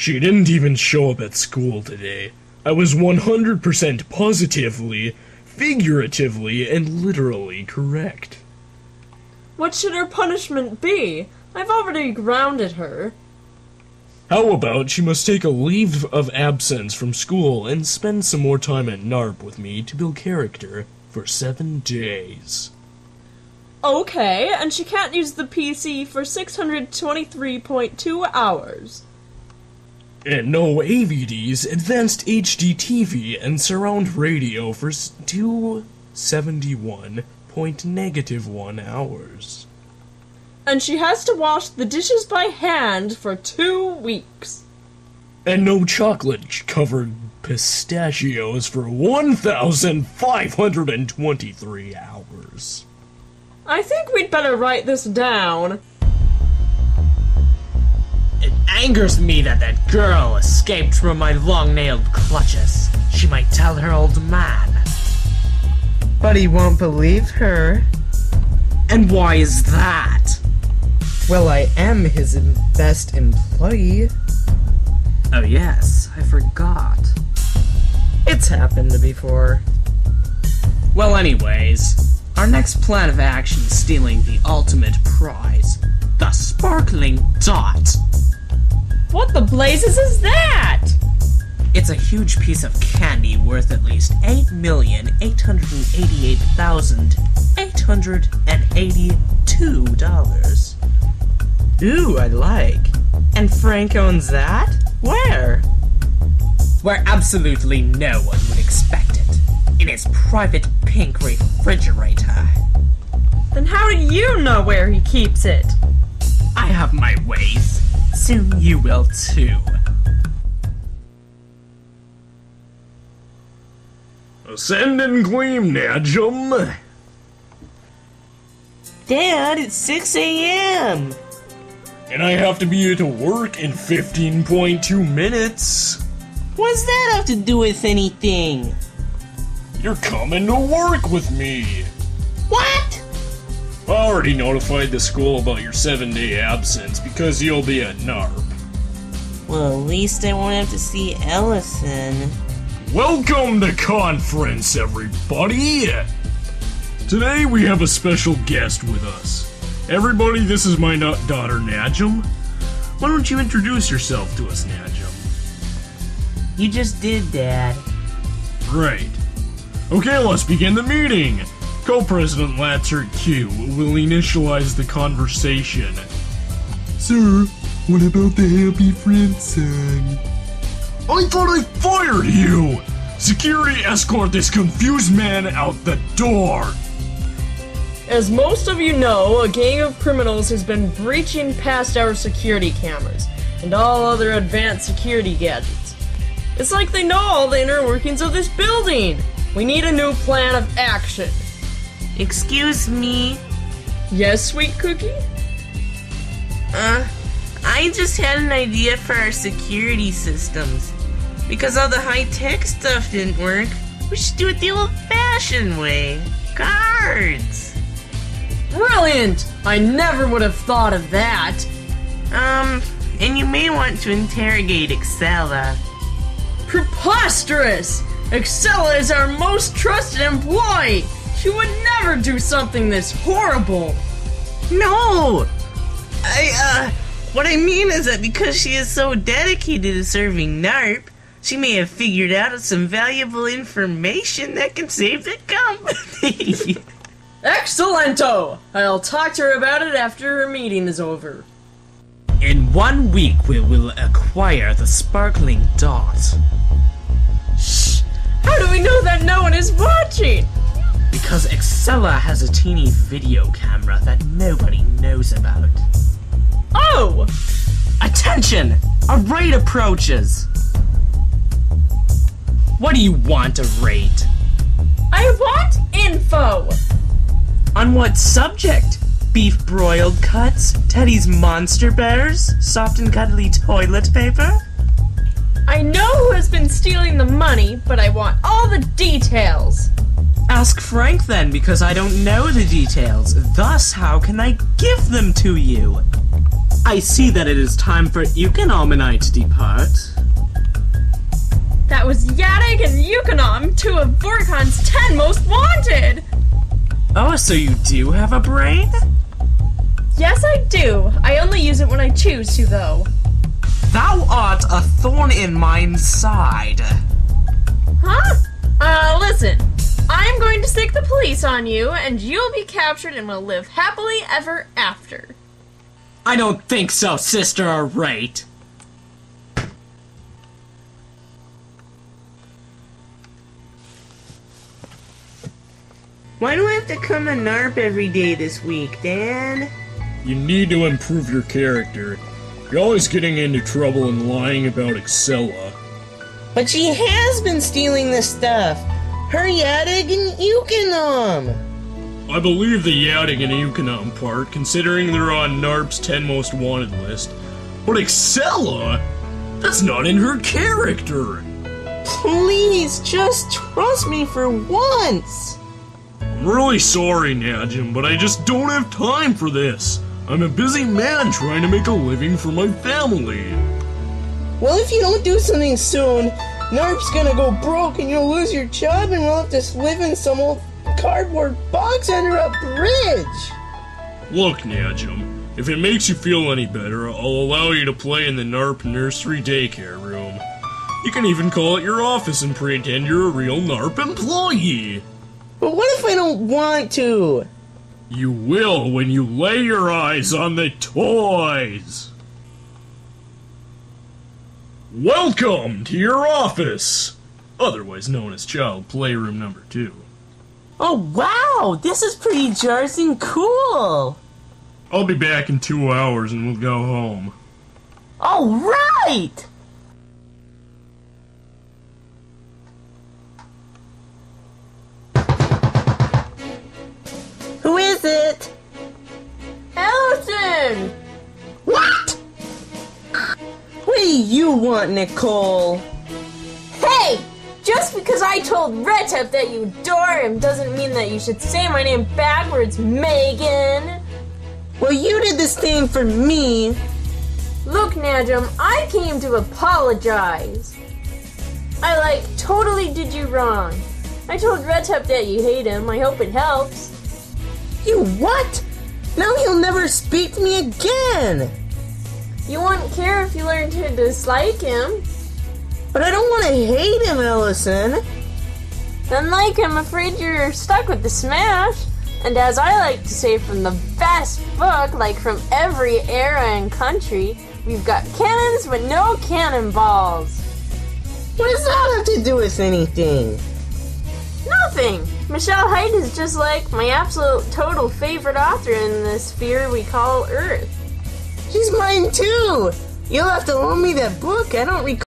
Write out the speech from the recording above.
She didn't even show up at school today. I was 100% positively, figuratively, and literally correct. What should her punishment be? I've already grounded her. How about she must take a leave of absence from school and spend some more time at NAARP with me to build character for 7 days. Okay, and she can't use the PC for 623.2 hours. And no AVDs, advanced HD TV, and surround radio for 271.1 hours. And she has to wash the dishes by hand for 2 weeks. And no chocolate-covered pistachios for 1,523 hours. I think we'd better write this down. It angers me that girl escaped from my long-nailed clutches. She might tell her old man. But he won't believe her. And why is that? Well, I am his best employee. Oh yes, I forgot. It's happened before. Well, anyways, our next plan of action is stealing the ultimate prize, the sparkling dot. What the blazes is that? It's a huge piece of candy worth at least $8,888,882. Ooh, I like. And Frank owns that? Where? Where absolutely no one would expect it. In his private pink refrigerator. Then how do you know where he keeps it? I have my ways. Soon you will too. Ascend and gleam, Nagem. Dad, it's 6 a.m. And I have to be at work in 15.2 minutes. What's that have to do with anything? You're coming to work with me. What? I already notified the school about your 7-day absence because you'll be at NAARP. Well, at least I won't have to see Ellison. Welcome to conference, everybody! Today we have a special guest with us. Everybody, this is my daughter, Nagem. Why don't you introduce yourself to us, Nagem? You just did, Dad. Great. Okay, let's begin the meeting. Co-President Latsert Q will initialize the conversation. Sir, what about the Happy Friend song? I thought I fired you! Security, escort this confused man out the door! As most of you know, a gang of criminals has been breaching past our security cameras and all other advanced security gadgets. It's like they know all the inner workings of this building. We need a new plan of action. Excuse me? Yes, sweet cookie? I just had an idea for our security systems. Because all the high-tech stuff didn't work, we should do it the old-fashioned way. Guards! Brilliant! I never would have thought of that. And you may want to interrogate Excella. Preposterous! Excella is our most trusted employee! She would never do something this horrible! No! What I mean is that because she is so dedicated to serving NAARP, she may have figured out some valuable information that can save the company. Excellento! I'll talk to her about it after her meeting is over. In 1 week we will acquire the sparkling dot. Shh! How do we know that no one is watching? Because Excella has a teeny video camera that nobody knows about. Oh! Attention! A raid approaches! What do you want, a raid? I want info! On what subject? Beef broiled cuts? Teddy's monster bears? Soft and cuddly toilet paper? I know who has been stealing the money, but I want all the details. Ask Frank then, because I don't know the details. Thus, how can I give them to you? I see that it is time for Eukonom and I to depart. That was Yadig and Eukonom, 2 of Vorkon's 10 most wanted! Oh, so you do have a brain? Yes, I do. I only use it when I choose to, though. Thou art a thorn in mine side. Huh? Listen. I'm going to stick the police on you, and you'll be captured and will live happily ever after. I don't think so, Sister Arrate. Why do I have to come to NAARP every day this week, Dan? You need to improve your character. You're always getting into trouble and lying about Excella. But she has been stealing this stuff. Her Yadig and Eukonom. I believe the Yadig and Eukonom part, considering they're on NARP's 10 most wanted list. But Excella? That's not in her character! Please, just trust me for once. I'm really sorry, Nagem, but I just don't have time for this. I'm a busy man trying to make a living for my family. Well, if you don't do something soon, NARP's gonna go broke and you'll lose your job and we'll have to live in some old cardboard box under a bridge. Look, Nagem, if it makes you feel any better, I'll allow you to play in the NARP nursery daycare room. You can even call it your office and pretend you're a real NARP employee. But what if I don't want to? You will when you lay your eyes on the toys. Welcome to your office, otherwise known as Child Playroom Number 2. Oh wow, this is pretty jarring cool. I'll be back in 2 hours and we'll go home. All right. Who is it? Allison! What? What do you want, Nicole? Hey! Just because I told Retep that you adore him doesn't mean that you should say my name backwards, Megan! Well, you did the same for me. Look, Nagem, I came to apologize. I, totally did you wrong. I told Retep that you hate him. I hope it helps. You what? Now he'll never speak to me again. You wouldn't care if you learned to dislike him. But I don't want to hate him, Allison. Then, I'm afraid you're stuck with the smash. And as I like to say from the best book, from every era and country, we've got cannons but no cannonballs. What does that have to do with anything? Nothing. Michelle Haidt is just my absolute total favorite author in the sphere we call Earth. She's mine too. You'll have to loan me that book. I don't recall.